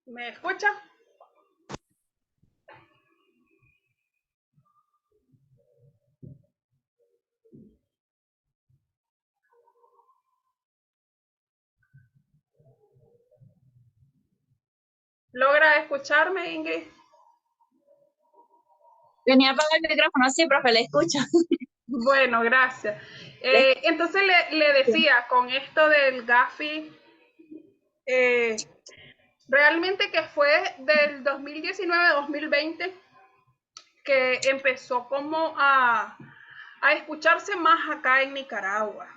¿Me escucha? ¿Logra escucharme, Ingrid? Tenía apagado el micrófono, sí, profe, le escucho. Bueno, gracias. Entonces le decía, con esto del Gafi, eh, realmente que fue del 2019-2020 que empezó como a escucharse más acá en Nicaragua.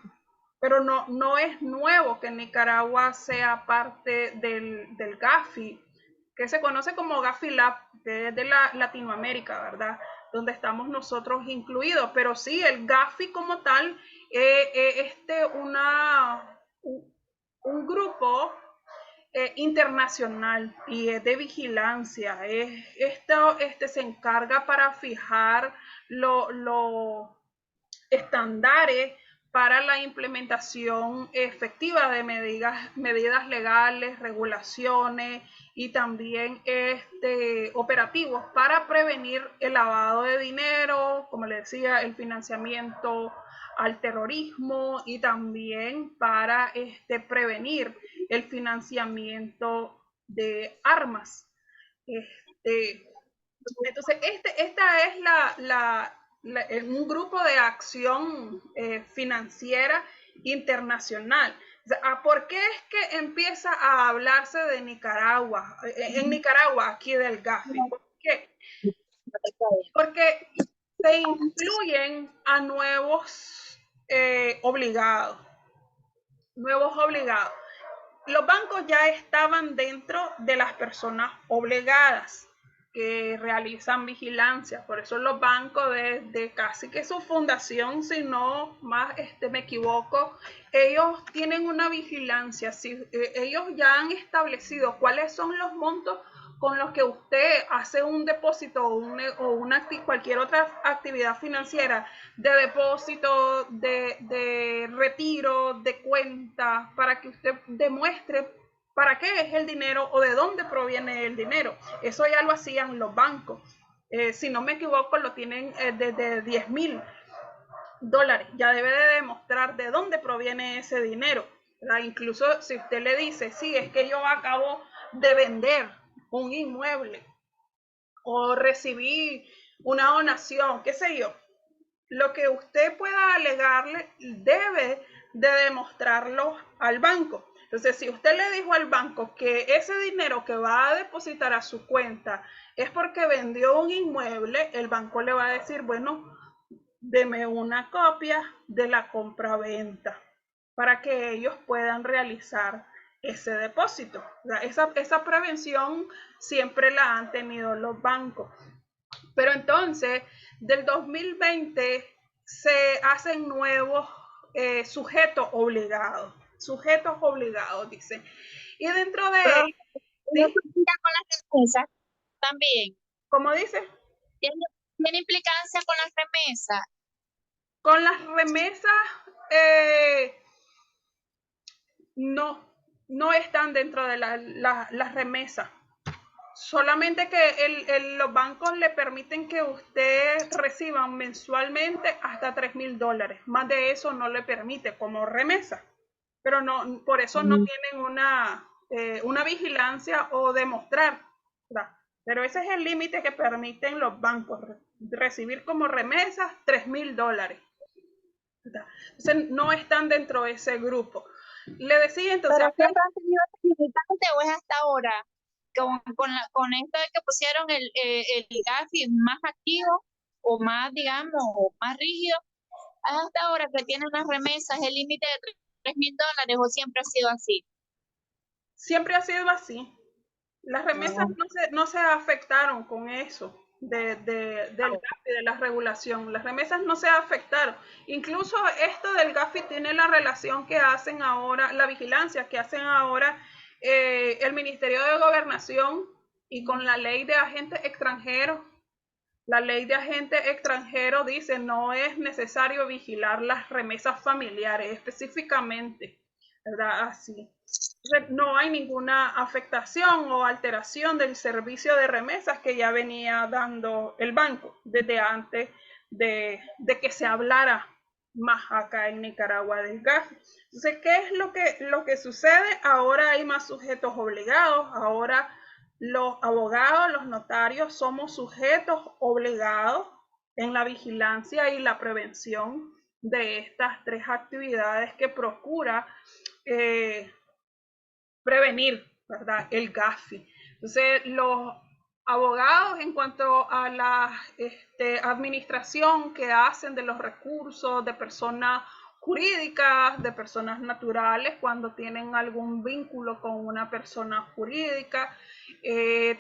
Pero no es nuevo que Nicaragua sea parte del Gafi, que se conoce como Gafi Lab, que es de Latinoamérica, ¿verdad? Donde estamos nosotros incluidos. Pero sí, el Gafi como tal, un grupo internacional y es de vigilancia. Esto se encarga para fijar los estándares para la implementación efectiva de medidas legales, regulaciones y también operativos para prevenir el lavado de dinero, como le decía, el financiamiento al terrorismo y también para prevenir el financiamiento de armas. Entonces, esta es un grupo de acción financiera internacional. O sea, ¿por qué es que empieza a hablarse de Nicaragua, en Nicaragua, aquí del Gafi? ¿Por qué? Porque se incluyen a obligados, nuevos obligados. Los bancos ya estaban dentro de las personas obligadas que realizan vigilancia. Por eso los bancos desde casi que su fundación, si no más me equivoco, ellos tienen una vigilancia. Si, ellos ya han establecido cuáles son los montos con los que usted hace un depósito cualquier otra actividad financiera de depósito, de retiro, de cuenta, para que usted demuestre para qué es el dinero o de dónde proviene el dinero. Eso ya lo hacían los bancos. Si no me equivoco, lo tienen desde $10,000. Ya debe de demostrar de dónde proviene ese dinero. Incluso si usted le dice, sí, es que yo acabo de vender un inmueble o recibí una donación, qué sé yo, lo que usted pueda alegarle debe de demostrarlo al banco. Entonces, si usted le dijo al banco que ese dinero que va a depositar a su cuenta es porque vendió un inmueble, el banco le va a decir, bueno, deme una copia de la compra-venta para que ellos puedan realizar ese depósito. Esa prevención siempre la han tenido los bancos. Pero entonces, del 2020 se hacen nuevos sujetos obligados, dicen. Y dentro de Profe, ellos, ¿sí? con las remesas también. ¿Cómo dice? ¿Tiene, tiene implicancia con las remesas? Con las remesas, eh, no están dentro de las remesas. Solamente que los bancos le permiten que usted reciba mensualmente hasta $3,000. Más de eso no le permite como remesa. Pero no, por eso no tienen una vigilancia o demostrar. ¿Verdad? Pero ese es el límite que permiten los bancos, recibir como remesas $3,000. ¿Verdad? Entonces no están dentro de ese grupo. Le decía entonces, Pero siempre han tenido ese limitante o es hasta ahora, con esto de que pusieron el GAFI más activo o más, digamos, más rígido, hasta ahora que tienen las remesas el límite de $3,000 o siempre ha sido así. siempre ha sido así. Las remesas No. no se afectaron con eso del GAFI, de la regulación. Las remesas no se afectaron. Incluso esto del GAFI tiene la relación que hacen ahora, la vigilancia que hacen ahora el Ministerio de Gobernación y con la ley de agentes extranjeros. La ley de agentes extranjeros dice no es necesario vigilar las remesas familiares específicamente. ¿verdad? Así. Entonces, no hay ninguna afectación o alteración del servicio de remesas que ya venía dando el banco desde antes de que se hablara más acá en Nicaragua del GAFI. Entonces, ¿qué es lo que sucede? Ahora hay más sujetos obligados, ahora los abogados, los notarios somos sujetos obligados en la vigilancia y la prevención de estas tres actividades que procura prevenir, ¿verdad? El GAFI. Entonces, los abogados en cuanto a la administración que hacen de los recursos de personas jurídicas, de personas naturales, cuando tienen algún vínculo con una persona jurídica,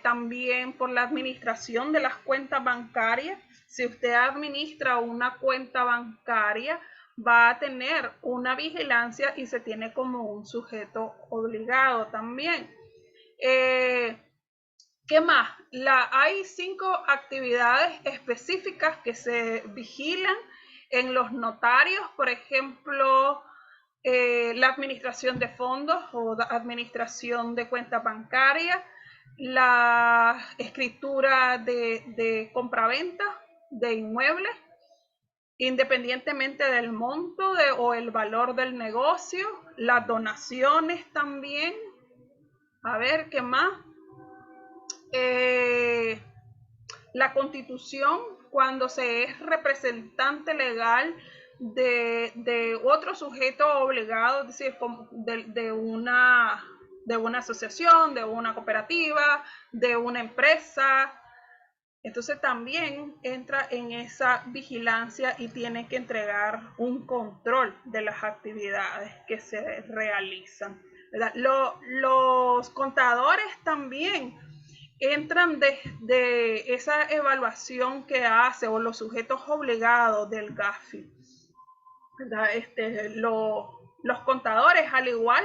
también por la administración de las cuentas bancarias. Si usted administra una cuenta bancaria, va a tener una vigilancia y se tiene como un sujeto obligado también. ¿Qué más? Hay 5 actividades específicas que se vigilan en los notarios, por ejemplo, la administración de fondos o la administración de cuentas bancarias, la escritura de compraventa de inmuebles, independientemente del monto o el valor del negocio, las donaciones también. A ver, ¿qué más? La constitución, cuando se es representante legal de otro sujeto obligado, es decir, de una asociación, de una cooperativa, de una empresa. Entonces también entra en esa vigilancia y tiene que entregar un control de las actividades que se realizan, ¿verdad? Los contadores también entran de esa evaluación que hace o los sujetos obligados del GAFI, ¿verdad? Los contadores, al igual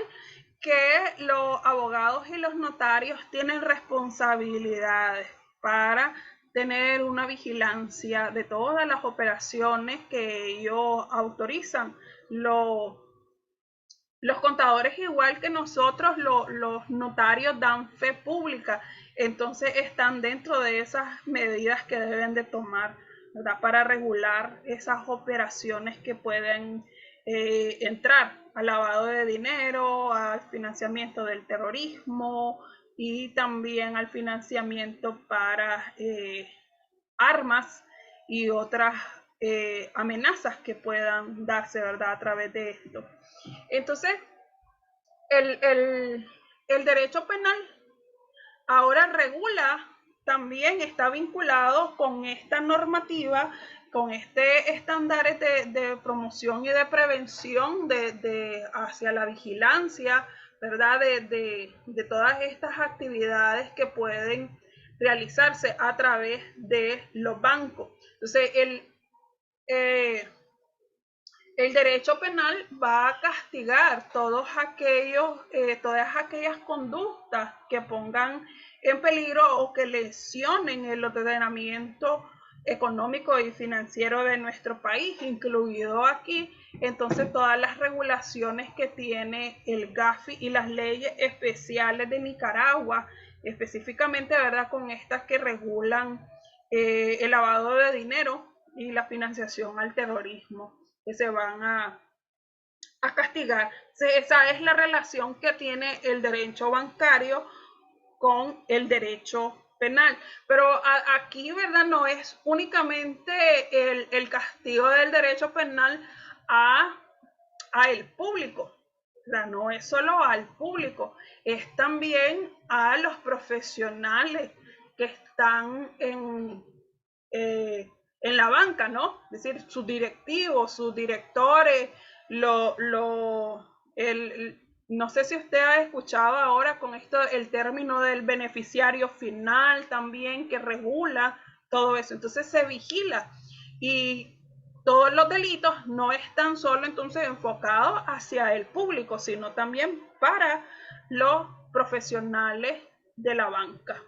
que los abogados y los notarios, tienen responsabilidades para tener una vigilancia de todas las operaciones que ellos autorizan. Los contadores, igual que nosotros, los notarios dan fe pública, entonces están dentro de esas medidas que deben de tomar, ¿verdad? Para regular esas operaciones que pueden entrar al lavado de dinero, al financiamiento del terrorismo y también al financiamiento para armas y otras amenazas que puedan darse, ¿verdad? A través de esto. Entonces, el derecho penal ahora regula, también está vinculado con esta normativa, con estándares de promoción y de prevención hacia la vigilancia, ¿verdad? De todas estas actividades que pueden realizarse a través de los bancos. Entonces, el derecho penal va a castigar todas aquellas conductas que pongan en peligro o que lesionen el ordenamiento económico y financiero de nuestro país, incluido aquí, entonces todas las regulaciones que tiene el GAFI y las leyes especiales de Nicaragua, específicamente, ¿verdad?, con estas que regulan el lavado de dinero y la financiación al terrorismo, que se van a castigar. Esa es la relación que tiene el derecho bancario con el derecho penal. Pero aquí, ¿verdad? No es únicamente el castigo del derecho penal a el público, ¿verdad? No es solo al público, es también a los profesionales que están en la banca, ¿no? Es decir, sus directivos, sus directores, no sé si usted ha escuchado ahora con esto el término del beneficiario final también, que regula todo eso. Entonces se vigila y todos los delitos no están solo entonces enfocados hacia el público, sino también para los profesionales de la banca.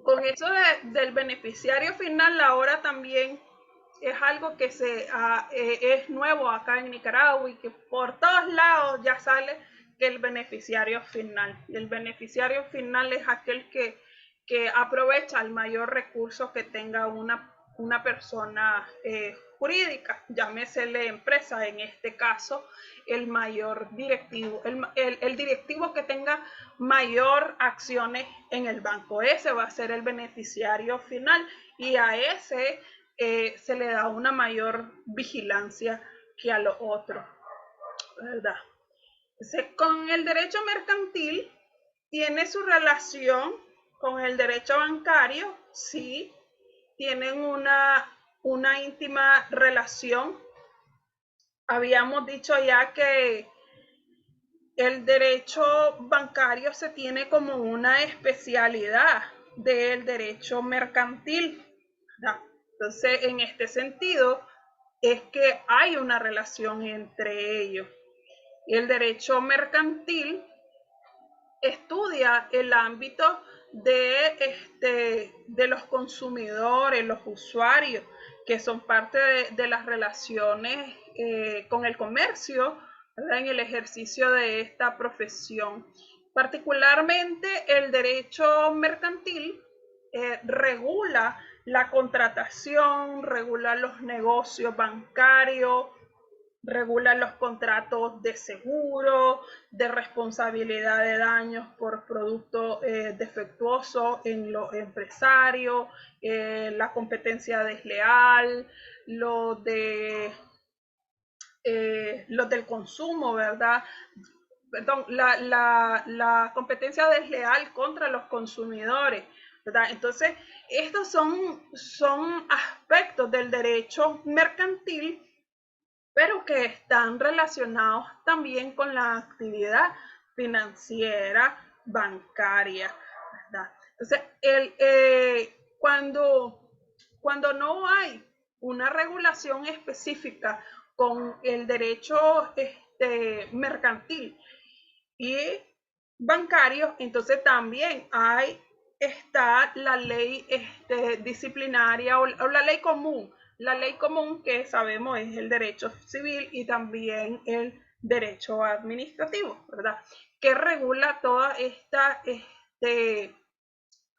Con eso del beneficiario final, ahora también es algo que es nuevo acá en Nicaragua y que por todos lados ya sale que el beneficiario final. Y el beneficiario final es aquel que aprovecha el mayor recurso que tenga una persona jurídica, llámesele empresa, en este caso el mayor directivo, el directivo que tenga mayor acciones en el banco. Ese va a ser el beneficiario final y a ese se le da una mayor vigilancia que a los otros, ¿verdad? Entonces, con el derecho mercantil tiene su relación con el derecho bancario, sí, tienen una íntima relación. Habíamos dicho ya que el derecho bancario se tiene como una especialidad del derecho mercantil, ¿verdad? Entonces, en este sentido, es que hay una relación entre ellos. El derecho mercantil estudia el ámbito de los consumidores, los usuarios, que son parte de las relaciones con el comercio, ¿verdad? En el ejercicio de esta profesión. Particularmente el derecho mercantil regula la contratación, regula los negocios bancarios, regula los contratos de seguro, de responsabilidad de daños por productos defectuosos en los empresarios, la competencia desleal, lo del consumo, ¿verdad? Perdón, la competencia desleal contra los consumidores, ¿verdad? Entonces, estos son aspectos del derecho mercantil, pero que están relacionados también con la actividad financiera, bancaria, ¿verdad? Entonces, cuando no hay una regulación específica con el derecho mercantil y bancario, entonces también está la ley disciplinaria o la ley común. La ley común, que sabemos es el derecho civil y también el derecho administrativo, ¿verdad? Que regula todo este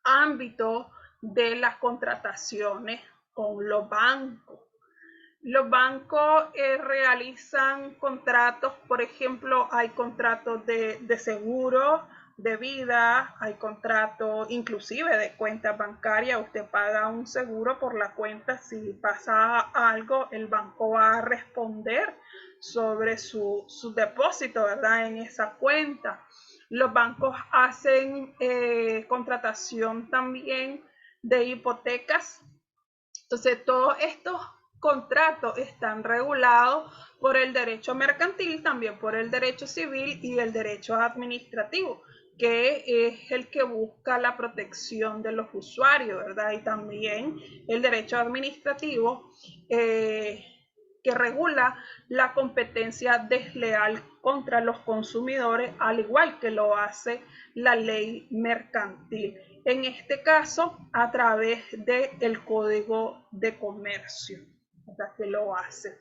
ámbito de las contrataciones con los bancos. Los bancos realizan contratos, por ejemplo, hay contratos de seguro, de vida, hay contratos inclusive de cuentas bancarias. Usted paga un seguro por la cuenta, si pasa algo, el banco va a responder sobre su depósito, ¿verdad? En esa cuenta. Los bancos hacen contratación también de hipotecas. Entonces, todos estos contratos están regulados por el derecho mercantil, también por el derecho civil y el derecho administrativo, que es el que busca la protección de los usuarios, ¿verdad? Y también el derecho administrativo que regula la competencia desleal contra los consumidores, al igual que lo hace la ley mercantil. En este caso, a través del Código de Comercio, ¿verdad? Que lo hace,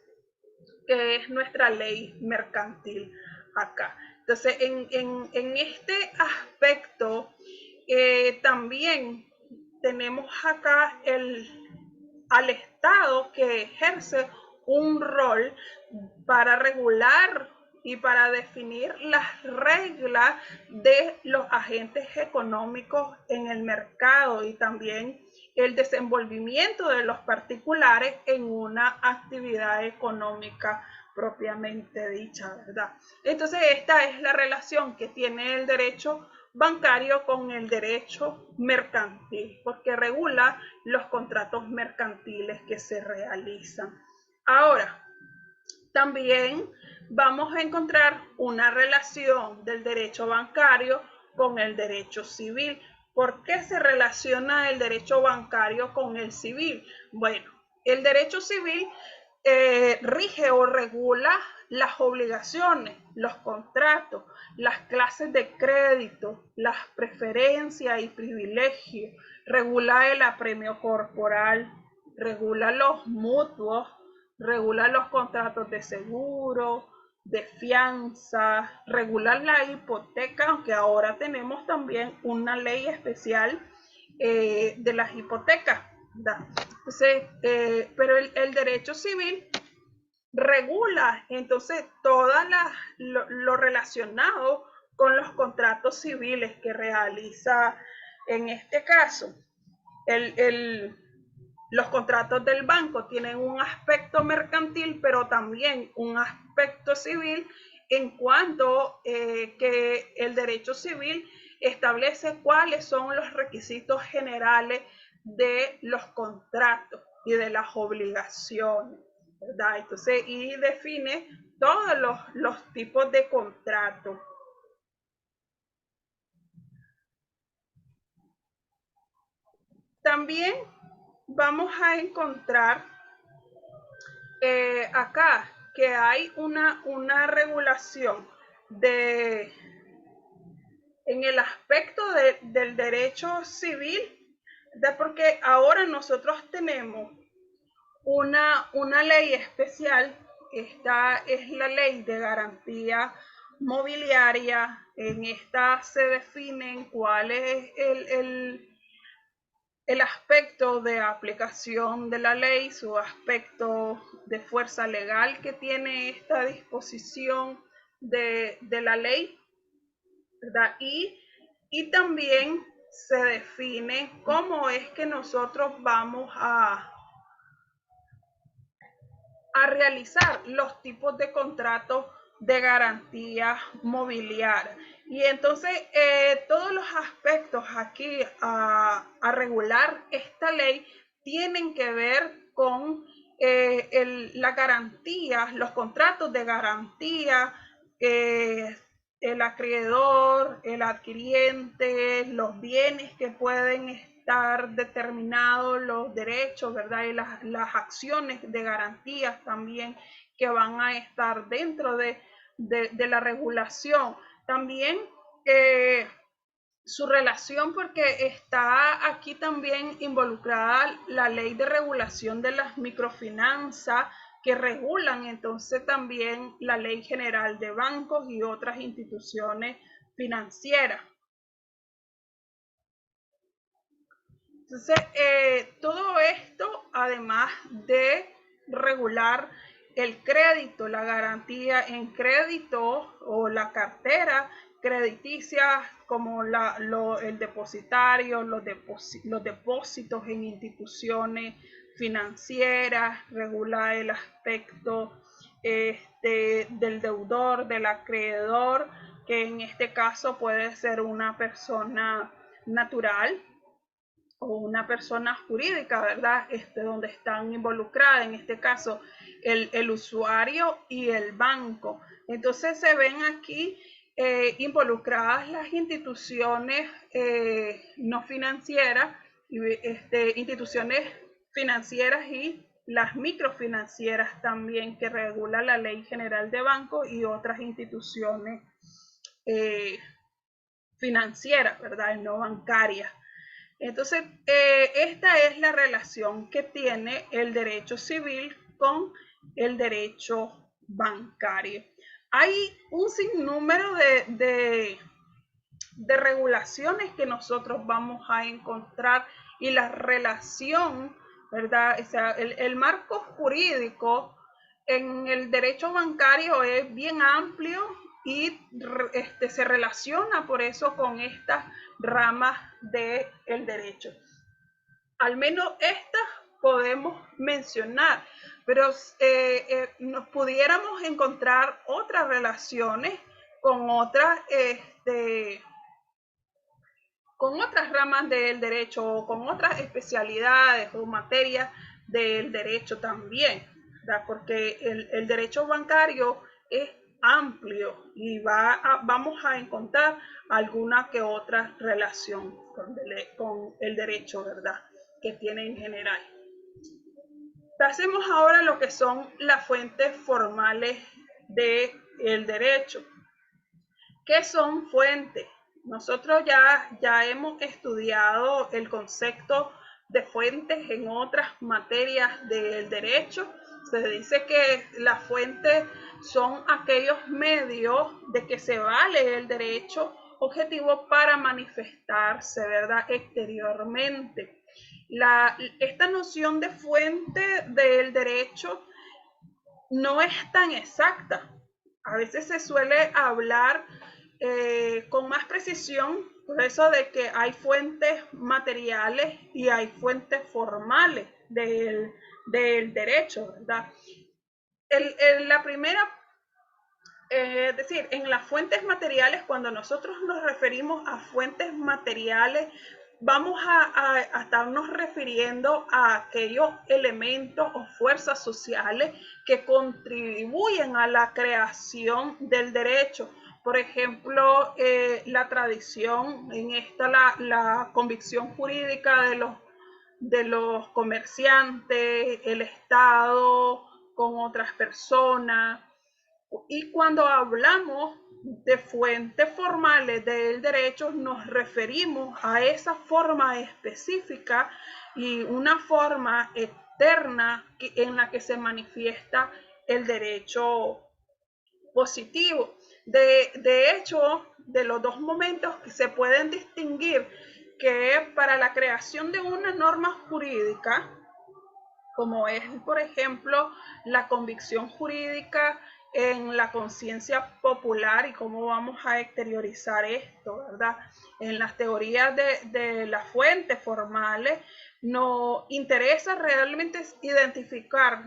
que es nuestra ley mercantil acá. Entonces, en este aspecto, también tenemos acá al Estado, que ejerce un rol para regular y para definir las reglas de los agentes económicos en el mercado y también el desenvolvimiento de los particulares en una actividad económica propiamente dicha, ¿verdad? Entonces, esta es la relación que tiene el derecho bancario con el derecho mercantil, porque regula los contratos mercantiles que se realizan. Ahora, también vamos a encontrar una relación del derecho bancario con el derecho civil. ¿Por qué se relaciona el derecho bancario con el civil? Bueno, el derecho civil rige o regula las obligaciones, los contratos, las clases de crédito, las preferencias y privilegios, regula el apremio corporal, regula los mutuos, regula los contratos de seguro, de fianza, regula la hipoteca, aunque ahora tenemos también una ley especial de las hipotecas, ¿verdad? Entonces, pero el derecho civil regula entonces todo lo relacionado con los contratos civiles que realiza, en este caso, los contratos del banco tienen un aspecto mercantil, pero también un aspecto civil, en cuanto que el derecho civil establece cuáles son los requisitos generales de los contratos y de las obligaciones, ¿verdad? Entonces, y define todos los tipos de contratos. También vamos a encontrar acá que hay una regulación en el aspecto del derecho civil, porque ahora nosotros tenemos una ley especial. Esta es la ley de garantía mobiliaria. En esta se definen cuál es el aspecto de aplicación de la ley, su aspecto de fuerza legal que tiene esta disposición de la ley, ¿verdad? Y también se define cómo es que nosotros vamos a realizar los tipos de contratos de garantía mobiliaria. Y entonces todos los aspectos aquí a regular esta ley tienen que ver con la garantía, los contratos de garantía, el acreedor, el adquiriente, los bienes que pueden estar determinados, los derechos, ¿verdad? Y las acciones de garantías también que van a estar dentro de la regulación. También su relación, porque está aquí también involucrada la ley de regulación de las microfinanzas, que regulan entonces también la ley general de bancos y otras instituciones financieras. Entonces, todo esto, además de regular el crédito, la garantía en crédito o la cartera crediticia, como el depositario, los depósitos en instituciones financieras, regula el aspecto del deudor, del acreedor, que en este caso puede ser una persona natural o una persona jurídica, ¿verdad? Donde están involucradas, en este caso, el usuario y el banco. Entonces se ven aquí involucradas las instituciones no financieras, instituciones financieras y las microfinancieras también, que regula la Ley General de Bancos y otras instituciones financieras, ¿verdad? No bancarias. Entonces, esta es la relación que tiene el derecho civil con el derecho bancario. Hay un sinnúmero de regulaciones que nosotros vamos a encontrar, y la relación, ¿verdad? O sea, el marco jurídico en el derecho bancario es bien amplio y se relaciona por eso con estas ramas del derecho. Al menos estas podemos mencionar, pero nos pudiéramos encontrar otras relaciones con otras ramas del derecho, o con otras especialidades o materias del derecho también, ¿verdad? Porque el derecho bancario es amplio y vamos a encontrar alguna que otra relación con el derecho, ¿verdad?, que tiene en general. Pasemos ahora a lo que son las fuentes formales del derecho. ¿Qué son fuentes? Nosotros ya hemos estudiado el concepto de fuentes en otras materias del derecho. Se dice que las fuentes son aquellos medios de que se vale el derecho objetivo para manifestarse, ¿verdad?, exteriormente. Esta noción de fuente del derecho no es tan exacta. A veces se suele hablar con más precisión, por eso de que hay fuentes materiales y hay fuentes formales del derecho, ¿verdad? La primera, es decir, en las fuentes materiales, cuando nosotros nos referimos a fuentes materiales, vamos a estarnos refiriendo a aquellos elementos o fuerzas sociales que contribuyen a la creación del derecho. Por ejemplo, la tradición, en esta la convicción jurídica de los comerciantes, el Estado con otras personas. Y cuando hablamos de fuentes formales del derecho, nos referimos a esa forma específica y una forma externa en la que se el derecho positivo. De hecho, de los dos momentos que se pueden distinguir, que para la creación de una norma jurídica, como es, por ejemplo, la convicción jurídica en la conciencia popular y cómo vamos a exteriorizar esto, ¿verdad? En las teorías de las fuentes formales, nos interesa realmente identificar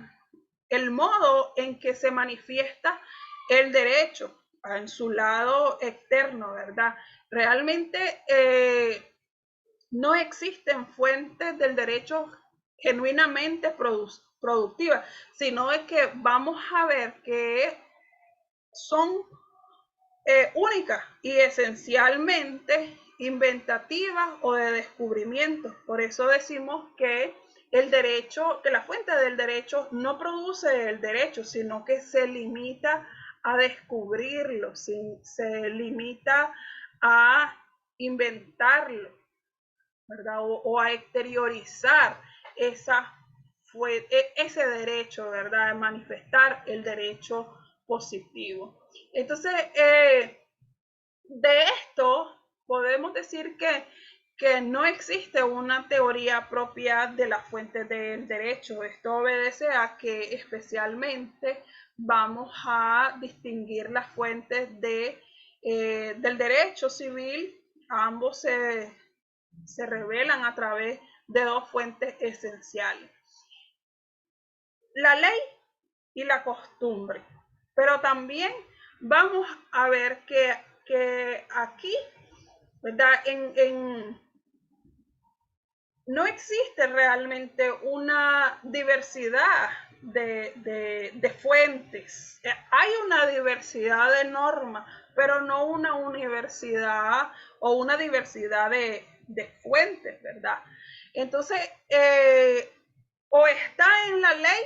el modo en que se manifiesta el derecho en su lado externo, ¿verdad? Realmente no existen fuentes del derecho genuinamente productivas, sino es que vamos a ver que son únicas y esencialmente inventativas o de descubrimiento. Por eso decimos que el derecho, que la fuente del derecho no produce el derecho, sino que se limita a descubrirlo, se limita a inventarlo, ¿verdad? O a exteriorizar ese derecho, ¿verdad? De manifestar el derecho positivo. Entonces, de esto podemos decir que no existe una teoría propia de las fuentes del derecho. Esto obedece a que especialmente vamos a distinguir las fuentes del derecho civil. Ambos se revelan a través de dos fuentes esenciales: la ley y la costumbre. Pero también vamos a ver que aquí, ¿verdad? No existe realmente una diversidad de fuentes. Hay una diversidad de normas, pero no una universidad o una diversidad de fuentes, ¿verdad? Entonces, o está en la ley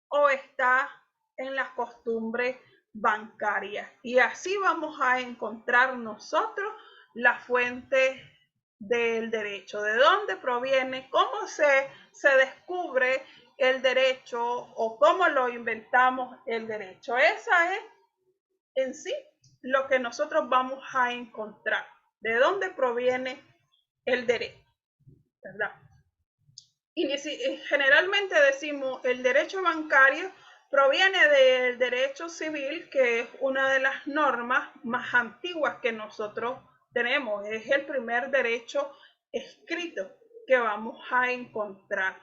o está en las costumbres bancarias. Y así vamos a encontrar nosotros la fuente del derecho, de dónde proviene, cómo se descubre el derecho o cómo lo inventamos el derecho. Esa es en sí lo que nosotros vamos a encontrar, de dónde proviene el derecho, ¿verdad? Y generalmente decimos el derecho bancario proviene del derecho civil, que es una de las normas más antiguas que nosotros tenemos. Es el primer derecho escrito que vamos a encontrar.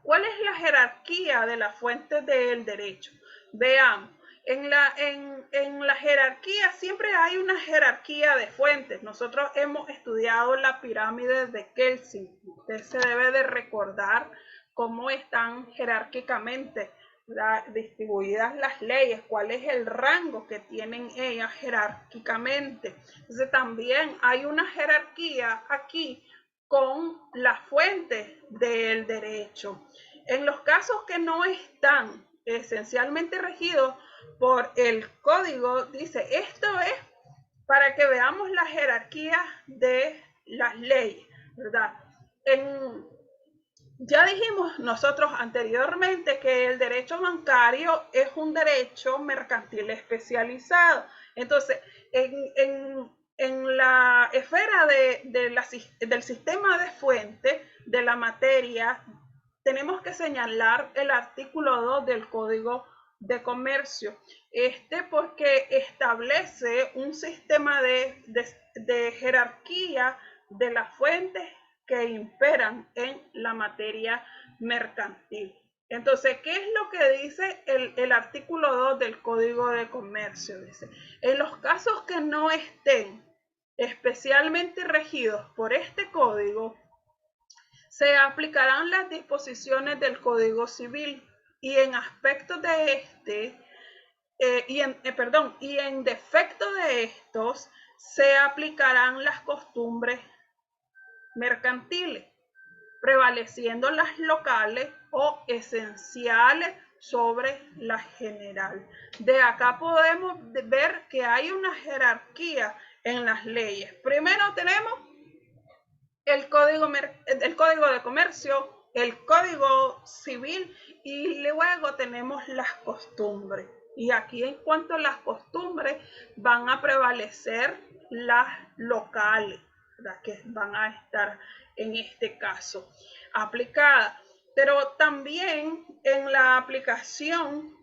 ¿Cuál es la jerarquía de las fuentes del derecho? Veamos. En la jerarquía siempre hay una jerarquía de fuentes. Nosotros hemos estudiado la pirámide de Kelsen. Usted se debe de recordar cómo están jerárquicamente distribuidas las leyes, cuál es el rango que tienen ellas jerárquicamente. Entonces también hay una jerarquía aquí con las fuentes del derecho. En los casos que no están esencialmente regidos por el código, dice, esto es para que veamos la jerarquía de las leyes, ¿verdad? Ya dijimos nosotros anteriormente que el derecho bancario es un derecho mercantil especializado. Entonces, en la esfera del sistema de fuente de la materia, tenemos que señalar el artículo 2 del Código de Comercio. Porque establece un sistema de jerarquía de las fuentes que imperan en la materia mercantil. Entonces, ¿qué es lo que dice el artículo 2 del Código de Comercio? Dice, en los casos que no estén especialmente regidos por este código, se aplicarán las disposiciones del Código Civil y en aspectos de y en defecto de estos se aplicarán las costumbres mercantiles, prevaleciendo las locales o esenciales sobre la general. De acá podemos ver que hay una jerarquía en las leyes. Primero tenemos el Código de Comercio, el Código Civil y luego tenemos las costumbres. Y aquí en cuanto a las costumbres van a prevalecer las locales, ¿verdad? Que van a estar en este caso aplicadas. Pero también en la aplicación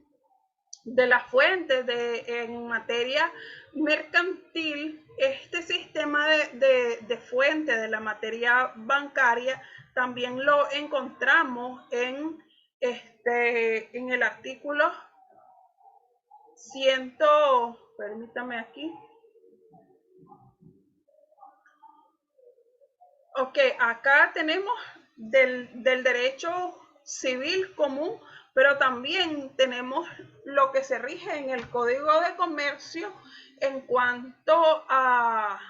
de las fuentes en materia mercantil, este sistema de fuente de la materia bancaria también lo encontramos en el artículo 100, permítame aquí. Ok, acá tenemos del derecho civil común, pero también tenemos lo que se rige en el Código de Comercio en cuanto a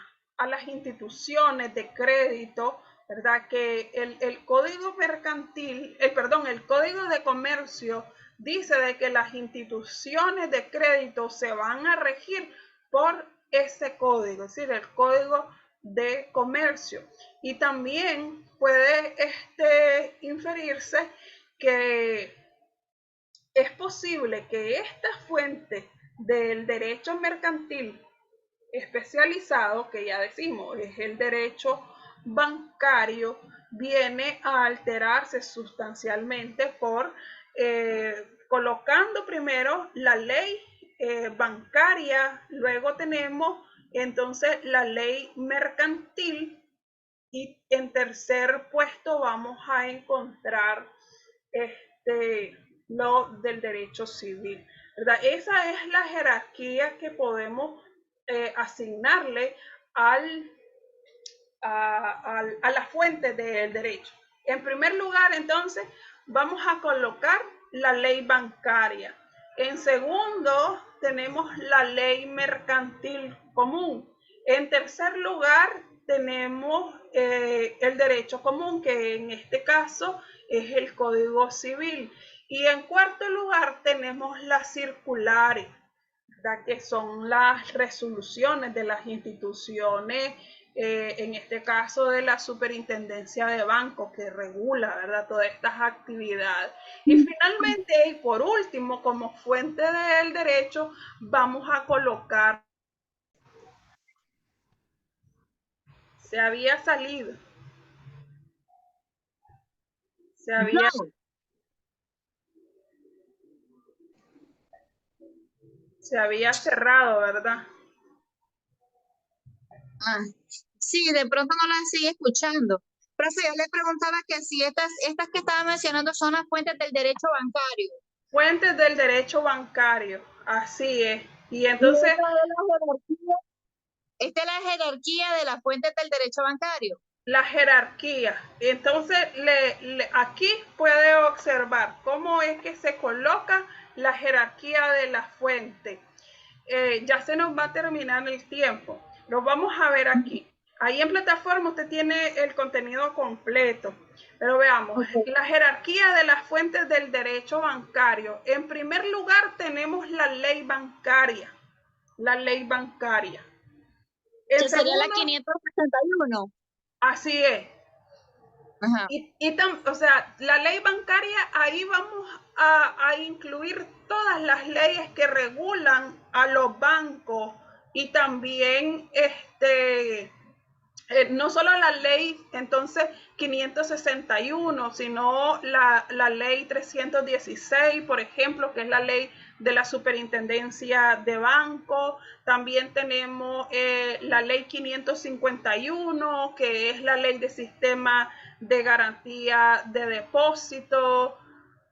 las instituciones de crédito, ¿verdad? Que el Código mercantil, el Código de Comercio dice de que las instituciones de crédito se van a regir por ese código, es decir, el Código de Comercio. Y también puede inferirse que es posible que esta fuente del derecho mercantil especializado, que ya decimos es el derecho bancario, viene a alterarse sustancialmente por colocando primero la ley bancaria, luego tenemos entonces la ley mercantil y en tercer puesto vamos a encontrar lo del derecho civil, ¿verdad? Esa es la jerarquía que podemos asignarle a la fuente del derecho. En primer lugar, entonces, vamos a colocar la ley bancaria. En segundo, tenemos la ley mercantil común. En tercer lugar, tenemos el derecho común, que en este caso es el Código Civil. Y en cuarto lugar, tenemos las circulares, ¿verdad? Que son las resoluciones de las instituciones, en este caso de la Superintendencia de Bancos, que regula, ¿verdad?, todas estas actividades. Y finalmente, y por último, como fuente del derecho, vamos a colocar, se había salido, se había... No. Se había cerrado, ¿verdad? Ah, sí, de pronto no las sigue escuchando. Profe, yo le preguntaba que si estas que estaba mencionando son las fuentes del derecho bancario. Fuentes del derecho bancario, así es. Y Y entonces, esta es la jerarquía de las fuentes del derecho bancario. la jerarquía. Entonces, aquí puede observar cómo es que se coloca la jerarquía de la fuente. Ya se nos va a terminar el tiempo. Lo vamos a ver aquí. Ahí en plataforma usted tiene el contenido completo. Pero veamos, Okay. la jerarquía de las fuentes del derecho bancario. En primer lugar tenemos la ley bancaria. La ley bancaria. En Que sería la segundo, 561. así es. Ajá. O sea, la ley bancaria, ahí vamos a incluir todas las leyes que regulan a los bancos y también no solo la ley entonces 561, sino la ley 316, por ejemplo, que es la ley de la superintendencia de banco. También tenemos la ley 551, que es la ley de sistema de garantía de depósito.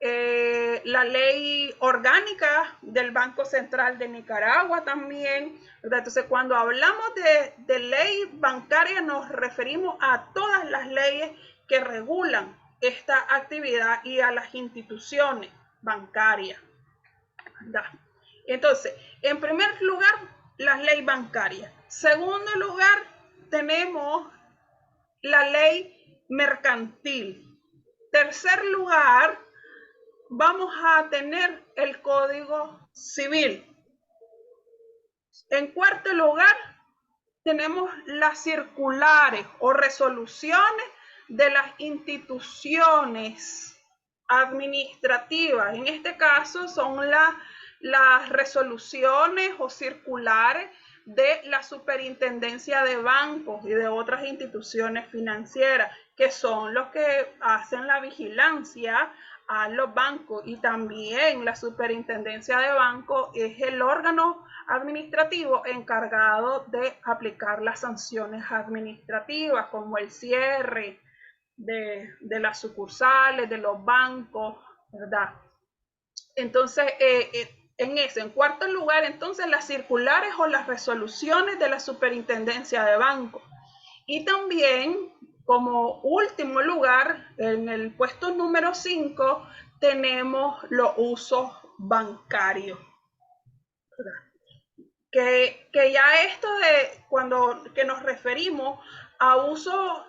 La ley orgánica del Banco Central de Nicaragua también, ¿verdad? Entonces, cuando hablamos de ley bancaria, nos referimos a todas las leyes que regulan esta actividad y a las instituciones bancarias, ¿verdad? Entonces, en primer lugar, la ley bancaria. Segundo lugar, tenemos la ley mercantil. Tercer lugar, vamos a tener el Código Civil. En cuarto lugar, tenemos las circulares o resoluciones de las instituciones administrativas. En este caso son las resoluciones o circulares de la superintendencia de bancos y de otras instituciones financieras, que son los que hacen la vigilancia a los bancos, y también la superintendencia de bancos es el órgano administrativo encargado de aplicar las sanciones administrativas, como el cierre de las sucursales, de los bancos, ¿verdad? Entonces, en cuarto lugar, entonces, las circulares o las resoluciones de la superintendencia de bancos. Y también, como último lugar, en el puesto número 5, tenemos los usos bancarios. Que ya esto de cuando que nos referimos a uso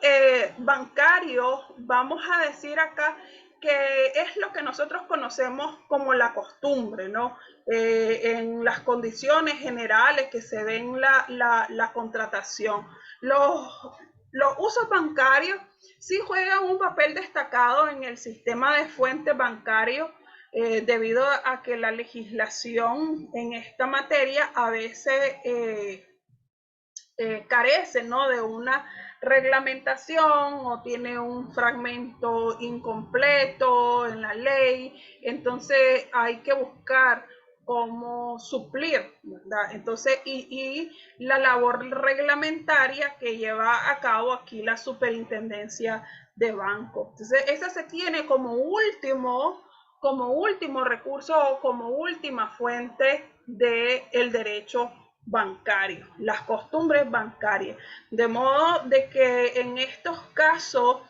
bancario, vamos a decir acá que es lo que nosotros conocemos como la costumbre, ¿no? En las condiciones generales que se ven la contratación. Los usos bancarios sí juegan un papel destacado en el sistema de fuentes bancarios, debido a que la legislación en esta materia a veces carece, ¿no?, de una reglamentación o tiene un fragmento incompleto en la ley. Entonces hay que buscar cómo suplir, ¿verdad? Entonces, y la labor reglamentaria que lleva a cabo aquí la superintendencia de banco. Entonces, esa se tiene como último recurso o como última fuente del derecho bancario, las costumbres bancarias. De modo de que en estos casos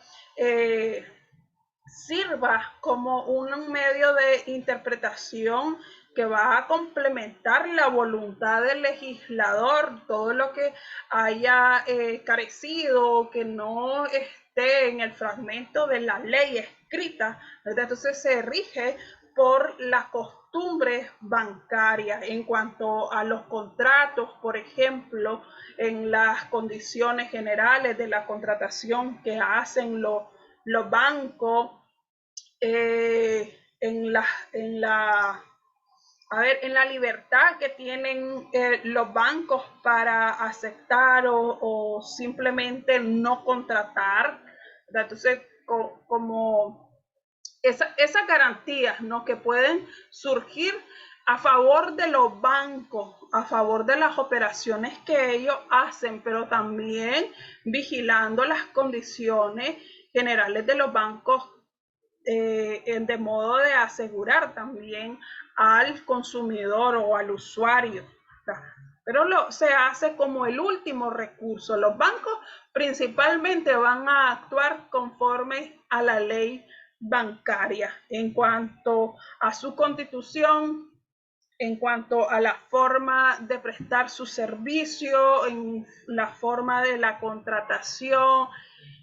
sirva como un medio de interpretación que va a complementar la voluntad del legislador, todo lo que haya carecido, que no esté en el fragmento de la ley escrita, ¿verdad? Entonces se rige por las costumbres bancarias en cuanto a los contratos, por ejemplo, en las condiciones generales de la contratación que hacen los bancos, en la libertad que tienen los bancos para aceptar o simplemente no contratar, ¿verdad? Entonces, como esas garantías, ¿no?, que pueden surgir a favor de los bancos, a favor de las operaciones que ellos hacen, pero también vigilando las condiciones generales de los bancos, de modo de asegurar también al consumidor o al usuario. Pero se hace como el último recurso. Los bancos principalmente van a actuar conforme a la ley bancaria en cuanto a su constitución, en cuanto a la forma de prestar su servicio, en la forma de la contratación,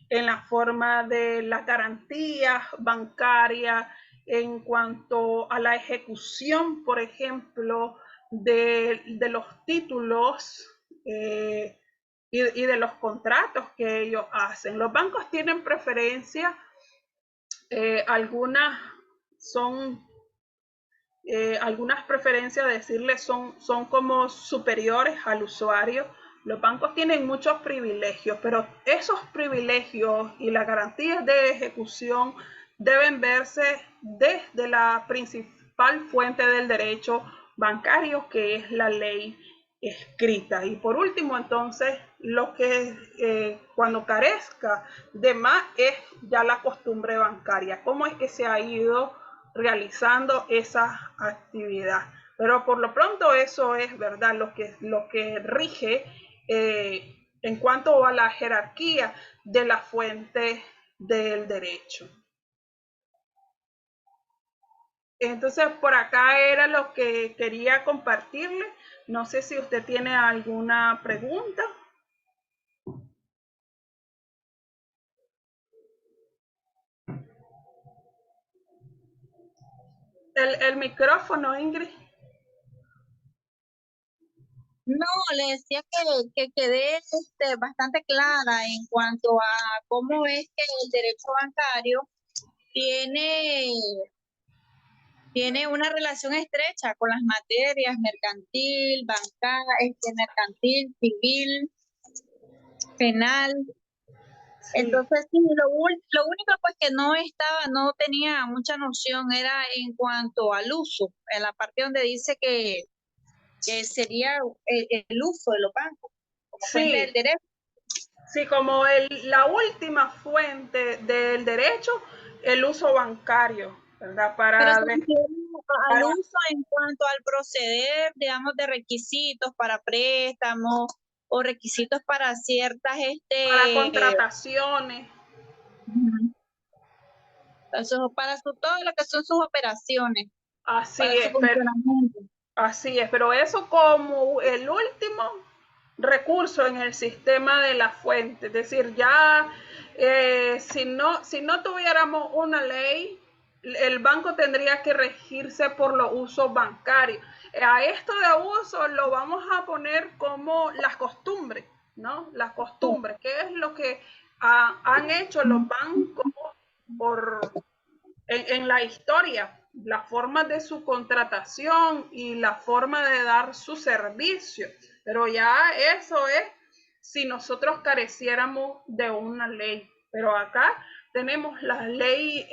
en la forma de las garantías bancarias, en cuanto a la ejecución, por ejemplo, de los títulos y de los contratos que ellos hacen. Los bancos tienen preferencia Algunas son, algunas preferencias, decirles, son como superiores al usuario. Los bancos tienen muchos privilegios, pero esos privilegios y las garantías de ejecución deben verse desde la principal fuente del derecho bancario, que es la ley escrita. Y por último, entonces, lo que cuando carezca de más es ya la costumbre bancaria. ¿Cómo es que se ha ido realizando esa actividad? Pero por lo pronto eso es verdad lo que rige en cuanto a la jerarquía de la fuente del derecho. Entonces, por acá era lo que quería compartirle. No sé si usted tiene alguna pregunta. El micrófono, Ingrid. No, le decía que quedé bastante clara en cuanto a cómo es que el derecho bancario tiene, tiene una relación estrecha con las materias mercantil, bancaria, mercantil, civil, penal. Sí, Entonces, sí, lo único pues que no tenía mucha noción era en cuanto al uso, en la parte donde dice que sería el uso de los bancos como fuente del sí, derecho. sí, como la última fuente del derecho, el uso bancario, ¿verdad? Pero se refiere al uso en cuanto al proceder, digamos, de requisitos para préstamos o requisitos para ciertas, para contrataciones. para todo lo que son sus operaciones, Así para su es, funcionamiento. así es, pero eso como el último recurso en el sistema de la fuente. Es decir, ya si no tuviéramos una ley, el banco tendría que regirse por los usos bancarios. A esto de uso lo vamos a poner como las costumbres, ¿no? Las costumbres, que es lo que han hecho los bancos por, en la historia, la forma de su contratación y la forma de dar su servicio. Pero ya eso es si nosotros careciéramos de una ley. Pero acá tenemos la ley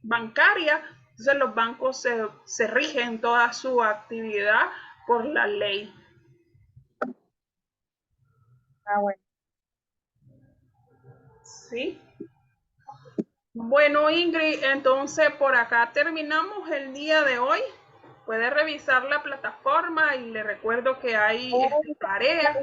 bancaria, entonces los bancos se rigen toda su actividad por la ley. Ah, bueno. ¿Sí? Bueno, Ingrid, entonces por acá terminamos el día de hoy. Puede revisar la plataforma y le recuerdo que hay tarea.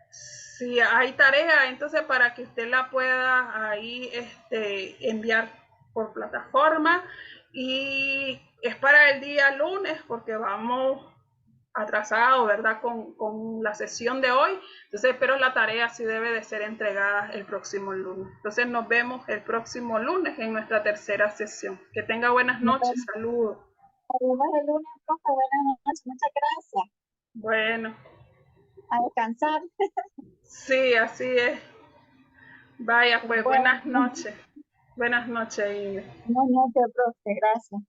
Si hay tarea, entonces para que usted la pueda ahí enviar por plataforma. Y es para el día lunes porque vamos atrasado, ¿verdad? Con la sesión de hoy. Entonces, pero la tarea sí debe de ser entregada el próximo lunes. Entonces, nos vemos el próximo lunes en nuestra tercera sesión. Que tenga buenas noches. Saludos. Saludos el lunes, profe. Buenas noches. Muchas gracias. Bueno, A descansar. sí, así es. Vaya, pues Bueno, buenas noches. Buenas noches, Ingrid. buenas noches, profe. Gracias.